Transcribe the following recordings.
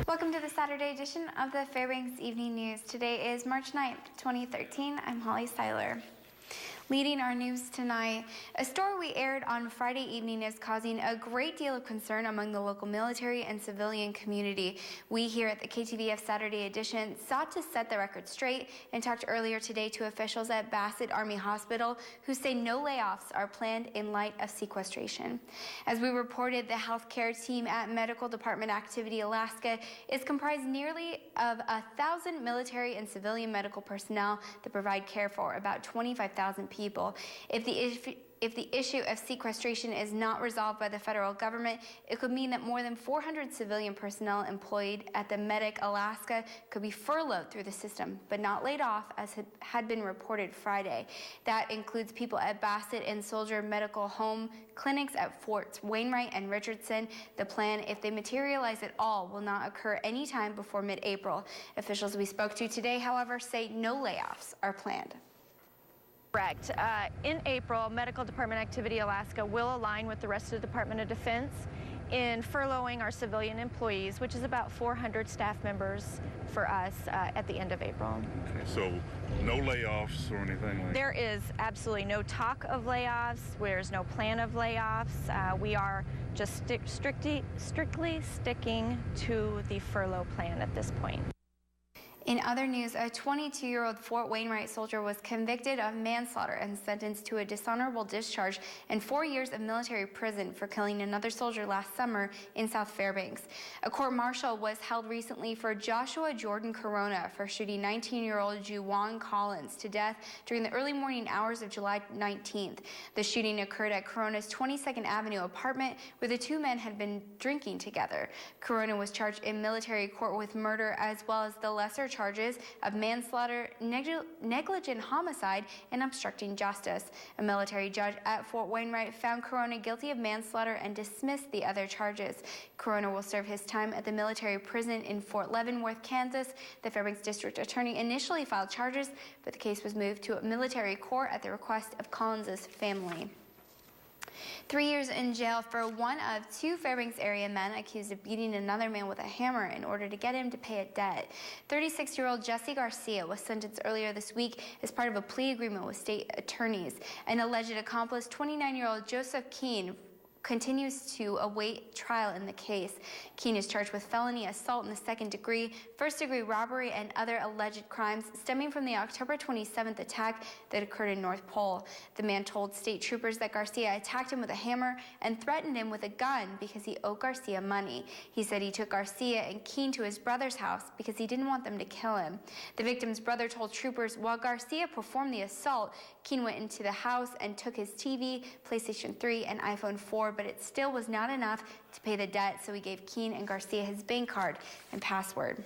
Welcome to the Saturday edition of the Fbx Evening News. Today is March 9th, 2013. I'm Holly Seiler. Leading our news tonight, a story we aired on Friday evening is causing a great deal of concern among the local military and civilian community. We here at the KTVF Saturday edition sought to set the record straight and talked earlier today to officials at Bassett Army Hospital who say no layoffs are planned in light of sequestration. As we reported, the healthcare team at Medical Department Activity Alaska is comprised nearly of 1,000 military and civilian medical personnel that provide care for about 25,000 people. If the issue of sequestration is not resolved by the federal government, it could mean that more than 400 civilian personnel employed at the Medic Alaska could be furloughed through the system, but not laid off as had been reported Friday. That includes people at Bassett and Soldier Medical Home, clinics at Forts Wainwright and Richardson. The plan, if they materialize at all, will not occur anytime before mid-April. Officials we spoke to today, however, say no layoffs are planned. Correct. In April, Medical Department Activity Alaska will align with the rest of the Department of Defense in furloughing our civilian employees, which is about 400 staff members for us at the end of April. Okay, so no layoffs or anything like that? There is absolutely no talk of layoffs. There's no plan of layoffs. We are just strictly sticking to the furlough plan at this point. In other news, a 22-year-old Fort Wainwright soldier was convicted of manslaughter and sentenced to a dishonorable discharge and 4 years of military prison for killing another soldier last summer in South Fairbanks. A court-martial was held recently for Joshua Jordan Corona for shooting 19-year-old Juwan Collins to death during the early morning hours of July 19th. The shooting occurred at Corona's 22nd Avenue apartment where the two men had been drinking together. Corona was charged in military court with murder as well as the lesser charges of manslaughter, negligent homicide, and obstructing justice. A military judge at Fort Wainwright found Corona guilty of manslaughter and dismissed the other charges. Corona will serve his time at the military prison in Fort Leavenworth, Kansas. The Fairbanks District Attorney initially filed charges, but the case was moved to a military court at the request of Collins's family. 3 years in jail for one of two Fairbanks area men accused of beating another man with a hammer in order to get him to pay a debt. 36-year-old Jesse Garcia was sentenced earlier this week as part of a plea agreement with state attorneys. An alleged accomplice, 29-year-old Joseph Keene, continues to await trial in the case. Keene is charged with felony assault in the second degree, first-degree robbery, and other alleged crimes stemming from the October 27th attack that occurred in North Pole. The man told state troopers that Garcia attacked him with a hammer and threatened him with a gun because he owed Garcia money. He said he took Garcia and Keene to his brother's house because he didn't want them to kill him. The victim's brother told troopers while Garcia performed the assault, Keene went into the house and took his TV, PlayStation 3, and iPhone 4, but it still was not enough to pay the debt, so he gave Keene and Garcia his bank card and password.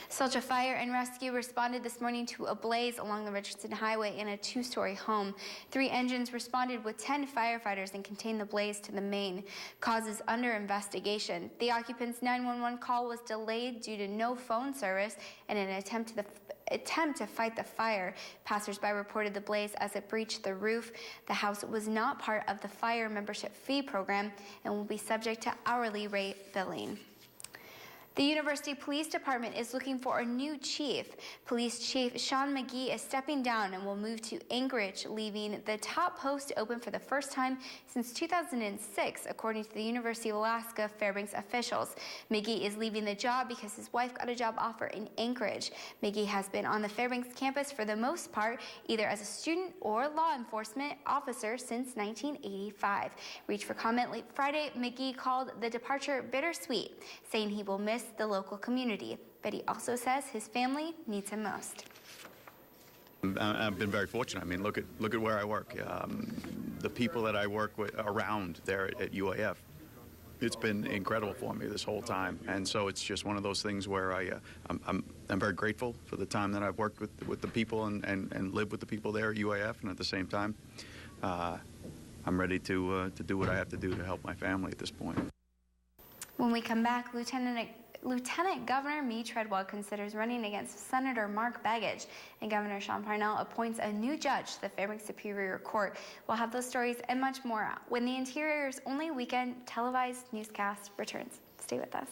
Celcha Fire and Rescue responded this morning to a blaze along the Richardson Highway in a two-story home. 3 engines responded with 10 firefighters and contained the blaze to the main. Cause is under investigation. The occupant's 911 call was delayed due to no phone service and an attempt to fight the fire. Passersby reported the blaze as it breached the roof. The house was not part of the fire membership fee program and will be subject to hourly rate billing. The University Police Department is looking for a new chief. Police Chief Sean McGee is stepping down and will move to Anchorage, leaving the top post open for the first time since 2006, according to the University of Alaska Fairbanks officials. McGee is leaving the job because his wife got a job offer in Anchorage. McGee has been on the Fairbanks campus for the most part, either as a student or law enforcement officer since 1985. Reach for comment late Friday, McGee called the departure bittersweet, saying he will miss the local community, but he also says his family needs him most. I've been very fortunate. I mean, look at where I work. The people that I work with around there at UAF, it's been incredible for me this whole time, and so it's just one of those things where I'm very grateful for the time that I've worked with the people and lived with the people there at UAF, and at the same time, I'm ready to do what I have to do to help my family at this point. When we come back, Lieutenant Governor Mee Treadwell considers running against Senator Mark Begich, and Governor Sean Parnell appoints a new judge to the Fairbanks Superior Court. We'll have those stories and much more when the Interior's only weekend televised newscast returns. Stay with us.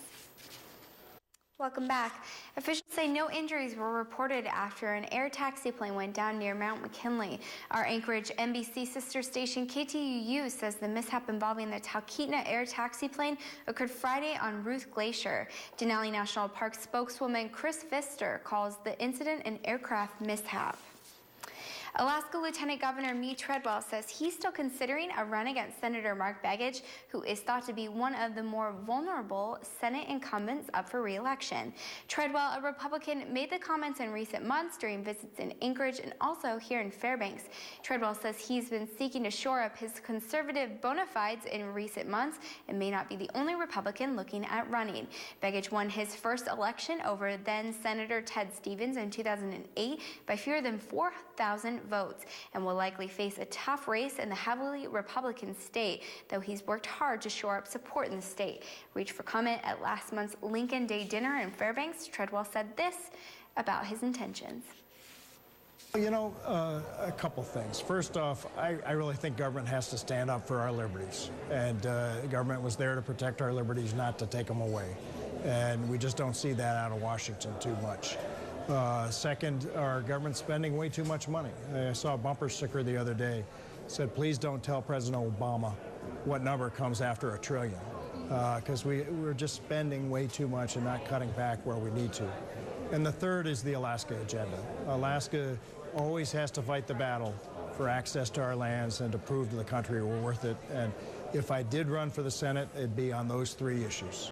Welcome back. Officials say no injuries were reported after an air taxi plane went down near Mount McKinley. Our Anchorage NBC sister station KTUU says the mishap involving the Talkeetna air taxi plane occurred Friday on Ruth Glacier. Denali National Park spokeswoman Chris Pfister calls the incident an aircraft mishap. Alaska Lieutenant Governor Mee Treadwell says he's still considering a run against Senator Mark Begich, who is thought to be one of the more vulnerable Senate incumbents up for re-election. Treadwell, a Republican, made the comments in recent months during visits in Anchorage and also here in Fairbanks. Treadwell says he's been seeking to shore up his conservative bona fides in recent months and may not be the only Republican looking at running. Begich won his first election over then-Senator Ted Stevens in 2008 by fewer than 4,000 votes and will likely face a tough race in the heavily Republican state, though he's worked hard to shore up support in the state. Reached for comment at last month's Lincoln Day dinner in Fairbanks, Treadwell said this about his intentions. You know, a couple things. First off, I really think government has to stand up for our liberties. And government was there to protect our liberties, not to take them away. And we just don't see that out of Washington too much. Second, our government's spending way too much money. I saw a bumper sticker the other day that said, please don't tell President Obama what number comes after $1 trillion. Because we're just spending way too much and not cutting back where we need to. And the third is the Alaska agenda. Alaska always has to fight the battle for access to our lands and to prove to the country we're worth it. And if I did run for the Senate, it'd be on those three issues.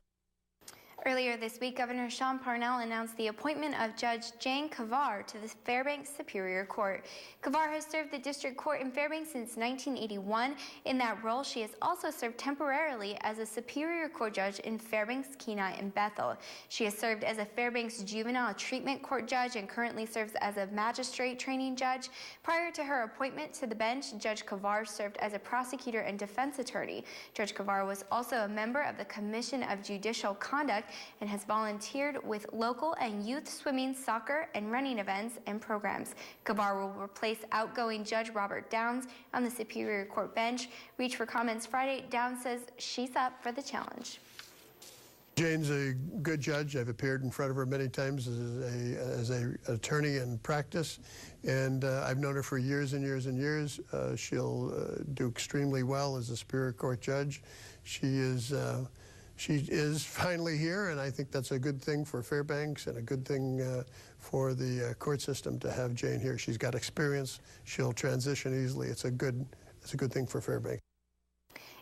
Earlier this week, Governor Sean Parnell announced the appointment of Judge Jane Kavar to the Fairbanks Superior Court. Kavar has served the district court in Fairbanks since 1981. In that role, she has also served temporarily as a Superior Court judge in Fairbanks, Kenai, and Bethel. She has served as a Fairbanks Juvenile Treatment Court judge and currently serves as a magistrate training judge. Prior to her appointment to the bench, Judge Kavar served as a prosecutor and defense attorney. Judge Kavar was also a member of the Commission of Judicial Conduct and has volunteered with local and youth swimming, soccer, and running events and programs. Kavar will replace outgoing Judge Robert Downs on the Superior Court bench. Reach for comments Friday. Downs says she's up for the challenge. Jane's a good judge. I've appeared in front of her many times as an attorney in practice, and I've known her for years and years and years. She'll do extremely well as a Superior Court judge. She is finally here, and I think that's a good thing for Fairbanks and a good thing for the court system to have Jane here. She's got experience. She'll transition easily. It's a good thing for Fairbanks.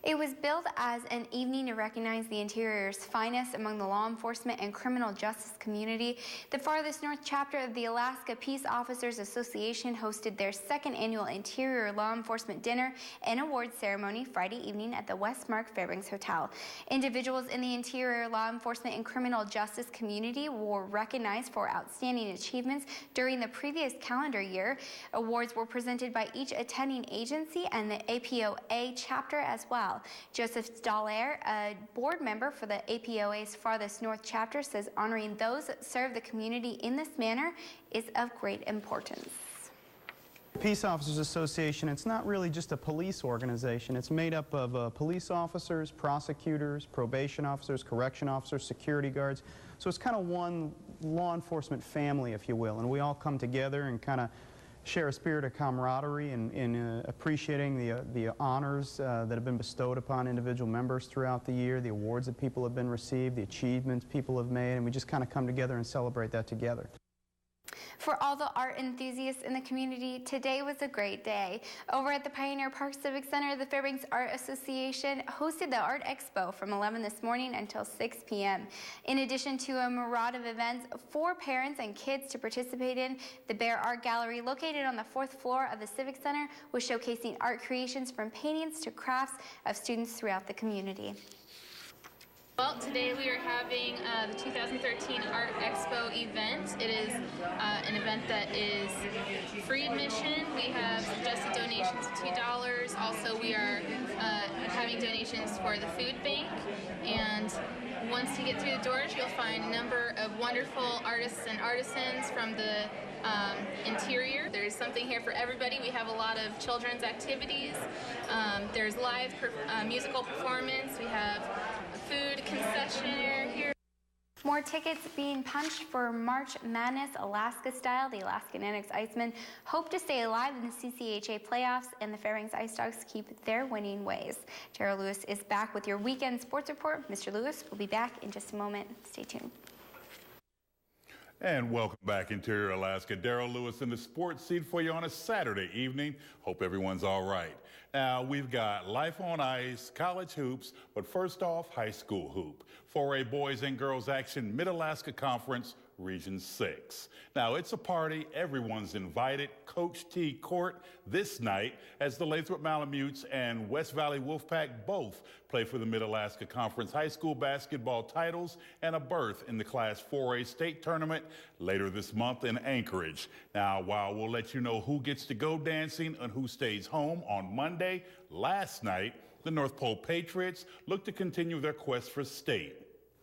It was billed as an evening to recognize the Interior's finest among the law enforcement and criminal justice community. The farthest north chapter of the Alaska Peace Officers Association hosted their second annual Interior Law Enforcement Dinner and Awards ceremony Friday evening at the Westmark Fairbanks Hotel. Individuals in the Interior Law Enforcement and criminal justice community were recognized for outstanding achievements during the previous calendar year. Awards were presented by each attending agency and the APOA chapter as well. Joseph Dallaire, a board member for the APOA's Farthest North chapter, says honoring those that serve the community in this manner is of great importance. Peace Officers Association, it's not really just a police organization. It's made up of police officers, prosecutors, probation officers, correction officers, security guards. So it's kind of one law enforcement family, if you will, and we all come together and kind of share a spirit of camaraderie in appreciating the honors that have been bestowed upon individual members throughout the year, the awards that people have been received, the achievements people have made, and we just kind of come together and celebrate that together. For all the art enthusiasts in the community, today was a great day. Over at the Pioneer Park Civic Center, the Fairbanks Art Association hosted the Art Expo from 11 this morning until 6 p.m. In addition to a myriad of events for parents and kids to participate in, the Bear Art Gallery, located on the 4th floor of the Civic Center, was showcasing art creations from paintings to crafts of students throughout the community. Well, today we are having the 2013 Art Expo event. It is an event that is free admission. We have suggested donations of $2. Also, we are having donations for the food bank. And once you get through the doors, you'll find a number of wonderful artists and artisans from the interior. There's something here for everybody. We have a lot of children's activities. There's live musical performance. We have a food concessionaire here. More tickets being punched for March Madness Alaska style. The Alaska Nanux Icemen hope to stay alive in the CCHA playoffs, and the Fairbanks Ice Dogs keep their winning ways. Daryl Lewis is back with your weekend sports report. Mr. Lewis will be back in just a moment. Stay tuned. And welcome back, Interior Alaska. Daryl Lewis in the sports seat for you on a Saturday evening. Hope everyone's all right. Now, we've got life on ice, college hoops, but first off, high school hoop. 4A boys and girls action, Mid-Alaska Conference, Region 6. Now, it's a party. Everyone's invited. Coach T Court this night as the Lathrop Malamutes and West Valley Wolfpack both play for the Mid-Alaska Conference high school basketball titles and a berth in the Class 4A state tournament later this month in Anchorage. Now, while we'll let you know who gets to go dancing and who stays home on Monday, last night, the North Pole Patriots looked to continue their quest for state.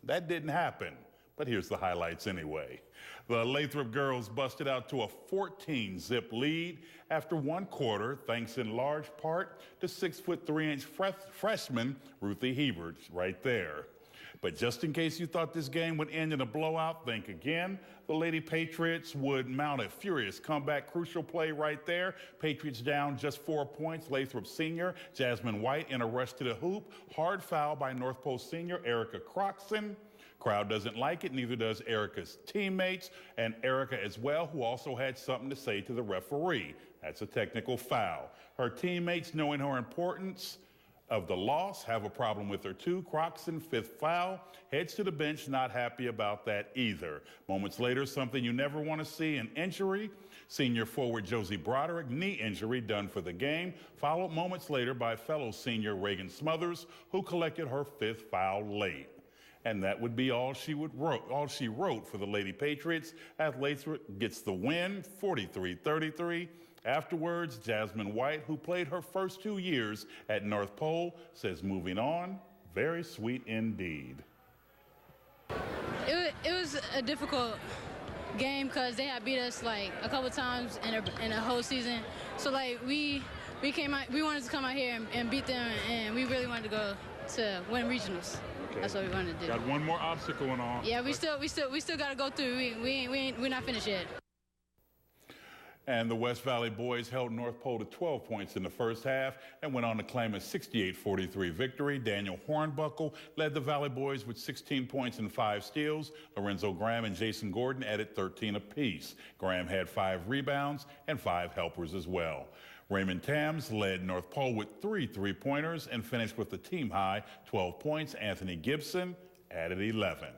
That didn't happen, but here's the highlights anyway. The Lathrop girls busted out to a 14-zip lead after one quarter, thanks in large part to 6'3" freshman Ruthie Hebert right there. But just in case you thought this game would end in a blowout, think again. The Lady Patriots would mount a furious comeback. Crucial play right there. Patriots down just 4 points. Lathrop senior Jasmine White in a rush to the hoop. Hard foul by North Pole senior Erica Croxon. Crowd doesn't like it, neither does Erica's teammates, and Erica as well, who also had something to say to the referee. That's a technical foul. Her teammates, knowing her importance of the loss, have a problem with her too. Croxon, fifth foul, heads to the bench, not happy about that either. Moments later, something you never want to see, an injury. Senior forward Josie Broderick, knee injury, done for the game, followed moments later by fellow senior Reagan Smothers, who collected her fifth foul late. And that would be all she wrote for the Lady Patriots as Lathrop gets the win, 43-33. Afterwards, Jasmine White, who played her first 2 years at North Pole, says moving on, very sweet indeed. It was a difficult game because they had beat us like a couple times in a whole season. So like we came out, we wanted to come out here and beat them, and we really wanted to go to win regionals. Okay. That's what we wanted to do. Got one more obstacle going on. Yeah, we still got to go through. We're not finished yet. And the West Valley boys held North Pole to 12 points in the first half and went on to claim a 68-43 victory. Daniel Hornbuckle led the Valley boys with 16 points and 5 steals. Lorenzo Graham and Jason Gordon added 13 apiece. Graham had 5 rebounds and 5 helpers as well. Raymond Tams led North Pole with 3 three-pointers and finished with a team-high 12 points. Anthony Gibson added 11.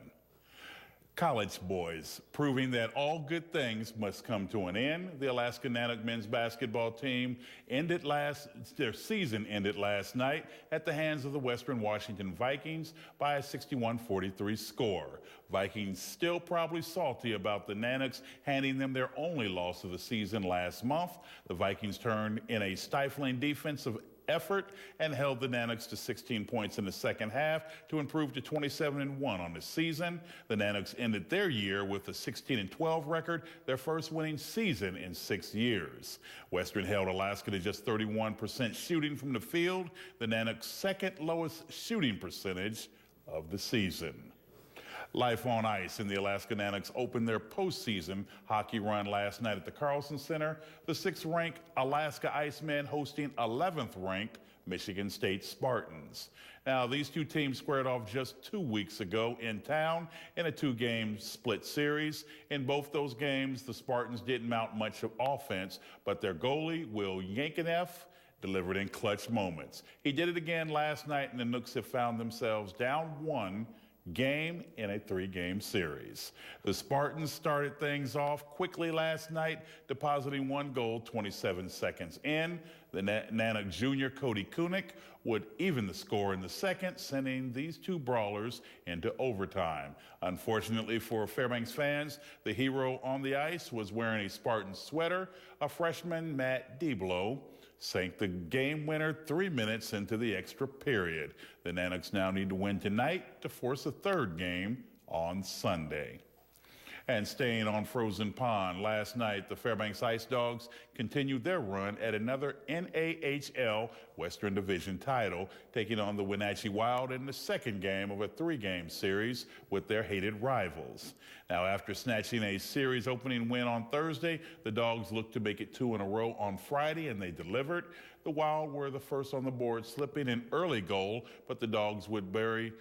College boys, proving that all good things must come to an end. The Alaska Nanook men's basketball team their season ended last night at the hands of the Western Washington Vikings by a 61-43 score. Vikings still probably salty about the Nanooks handing them their only loss of the season last month. The Vikings turned in a stifling defensive effort and held the Nanooks to 16 points in the second half to improve to 27-1 on the season. The Nanooks ended their year with a 16-12 record, their first winning season in 6 years. Western held Alaska to just 31% shooting from the field, the Nanooks' second lowest shooting percentage of the season. Life on ice, and the Alaska Nanooks opened their postseason hockey run last night at the Carlson Center. The 6th-ranked Alaska Icemen hosting 11th-ranked Michigan State Spartans. Now, these two teams squared off just 2 weeks ago in town in a 2-game split series. In both those games, the Spartans didn't mount much of offense, but their goalie, Will Yankinev, delivered in clutch moments. He did it again last night, and the Nooks have found themselves down 1 game in a 3-game series. The Spartans started things off quickly last night, depositing 1 goal 27 seconds in. The Nanook junior Cody Kunick would even the score in the second, sending these two brawlers into overtime. Unfortunately for Fairbanks fans, the hero on the ice was wearing a Spartan sweater. A freshman, Matt Deblow, sank the game winner 3 minutes into the extra period. The Nanooks now need to win tonight to force a 3rd game on Sunday. And staying on Frozen Pond, last night the Fairbanks Ice Dogs continued their run at another NAHL Western Division title, taking on the Wenatchee Wild in the second game of a 3-game series with their hated rivals. Now, after snatching a series opening win on Thursday, the Dogs looked to make it 2 in a row on Friday, and they delivered. The Wild were the first on the board, slipping an early goal, but the Dogs would bury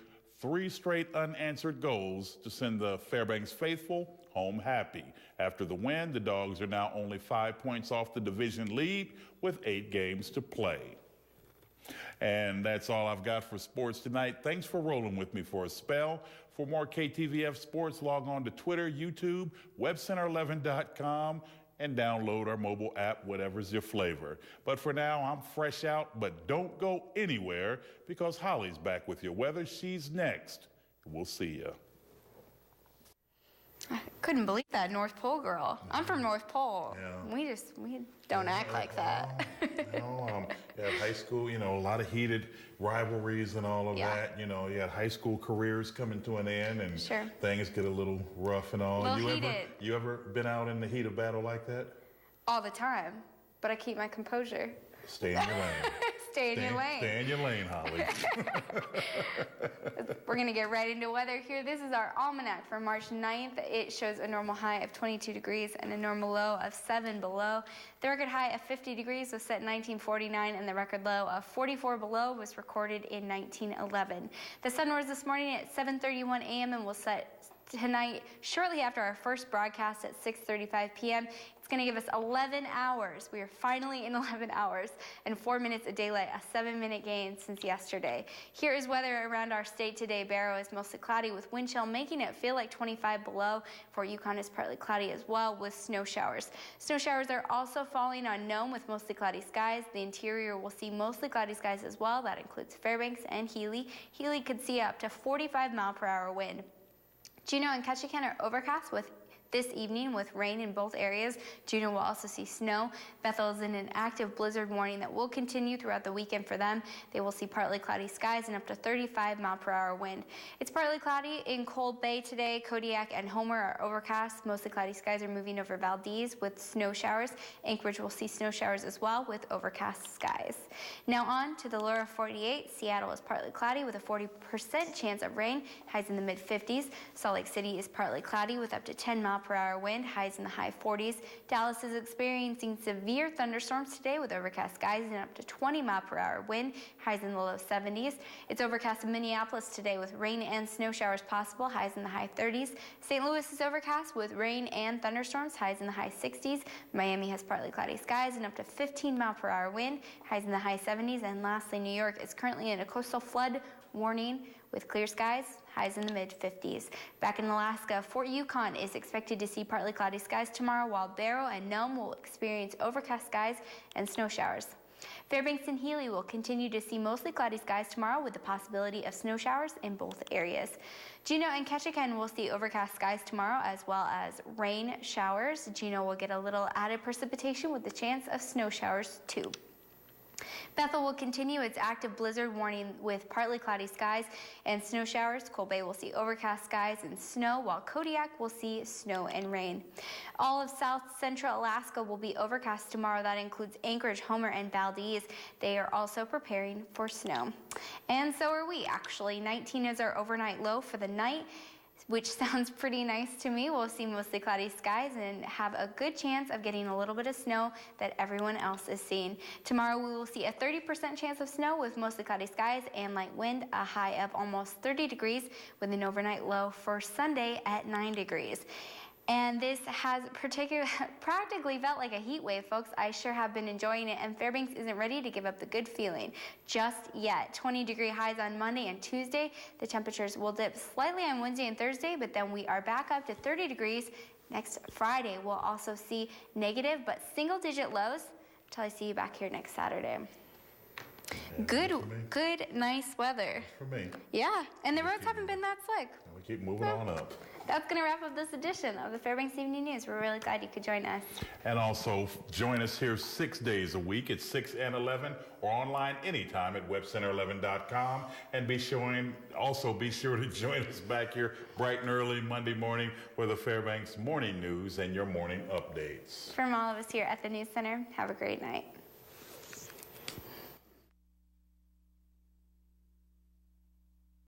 3 straight unanswered goals to send the Fairbanks faithful home happy. After the win, the Dogs are now only 5 points off the division lead with 8 games to play. And that's all I've got for sports tonight. Thanks for rolling with me for a spell. For more KTVF sports, log on to Twitter, YouTube, webcenter11.com, and download our mobile app, whatever's your flavor. But for now, I'm fresh out, but don't go anywhere because Holly's back with your weather. She's next. We'll see ya. I couldn't believe that, North Pole girl. I'm from North Pole. Yeah. We don't act like that. Yeah, high school, a lot of heated rivalries and all of that. You had high school careers coming to an end and things get a little rough and all. You ever been out in the heat of battle like that? All the time, but I keep my composure. Stay in your lane. Stay in your lane. Stay in your lane, Holly. We're going to get right into weather here. This is our almanac for March 9th. It shows a normal high of 22 degrees and a normal low of 7 below. The record high of 50 degrees was set in 1949, and the record low of 44 below was recorded in 1911. The sun rose this morning at 7:31 a.m. and will set tonight shortly after our first broadcast at 6:35 p.m. It's going to give us 11 hours. We are finally in 11 hours and 4 minutes of daylight, a 7-minute gain since yesterday. Here is weather around our state today. Barrow is mostly cloudy with wind chill, making it feel like 25 below. Fort Yukon is partly cloudy as well with snow showers. Snow showers are also falling on Nome with mostly cloudy skies. The interior will see mostly cloudy skies as well. That includes Fairbanks and Healy. Healy could see up to 45-mile-per-hour wind. Juneau and Ketchikan are overcast with this evening with rain in both areas. Juneau will also see snow. Bethel is in an active blizzard warning that will continue throughout the weekend for them. They will see partly cloudy skies and up to 35-mile-per-hour wind. It's partly cloudy in Cold Bay today. Kodiak and Homer are overcast. Mostly cloudy skies are moving over Valdez with snow showers. Anchorage will see snow showers as well with overcast skies. Now on to the lower 48. Seattle is partly cloudy with a 40% chance of rain. Highs in the mid-50s. Salt Lake City is partly cloudy with up to 10-mile-per-hour wind, highs in the high 40s. Dallas is experiencing severe thunderstorms today with overcast skies and up to 20-mile-per-hour wind, highs in the low 70s. It's overcast in Minneapolis today with rain and snow showers possible, highs in the high 30s. St. Louis is overcast with rain and thunderstorms, highs in the high 60s. Miami has partly cloudy skies and up to 15-mile-per-hour wind, highs in the high 70s. And lastly, New York is currently in a coastal flood warning with clear skies, highs in the mid-50s. Back in Alaska, Fort Yukon is expected to see partly cloudy skies tomorrow, while Barrow and Nome will experience overcast skies and snow showers. Fairbanks and Healy will continue to see mostly cloudy skies tomorrow with the possibility of snow showers in both areas. Juneau and Ketchikan will see overcast skies tomorrow as well as rain showers. Juneau will get a little added precipitation with the chance of snow showers too. Bethel will continue its active blizzard warning with partly cloudy skies and snow showers. Cold Bay will see overcast skies and snow, while Kodiak will see snow and rain. All of south central Alaska will be overcast tomorrow. That includes Anchorage, Homer, and Valdez. They are also preparing for snow. And so are we, actually. 19 is our overnight low for the night, which sounds pretty nice to me. We'll see mostly cloudy skies and have a good chance of getting a little bit of snow that everyone else is seeing. Tomorrow we will see a 30% chance of snow with mostly cloudy skies and light wind, a high of almost 30 degrees with an overnight low for Sunday at 9 degrees. And this has practically felt like a heat wave, folks. I sure have been enjoying it, and Fairbanks isn't ready to give up the good feeling just yet. 20-degree highs on Monday and Tuesday. The temperatures will dip slightly on Wednesday and Thursday, but then we are back up to 30 degrees. Next Friday, we'll also see negative but single-digit lows until I see you back here next Saturday. Yeah, good, nice weather. For me. Yeah, and the roads haven't been that slick. We keep moving on up. That's going to wrap up this edition of the Fairbanks Evening News. We're really glad you could join us. And also join us here 6 days a week at 6 and 11 or online anytime at webcenter11.com. And be sure to join us back here bright and early Monday morning for the Fairbanks Morning News and your morning updates. From all of us here at the News Center, have a great night.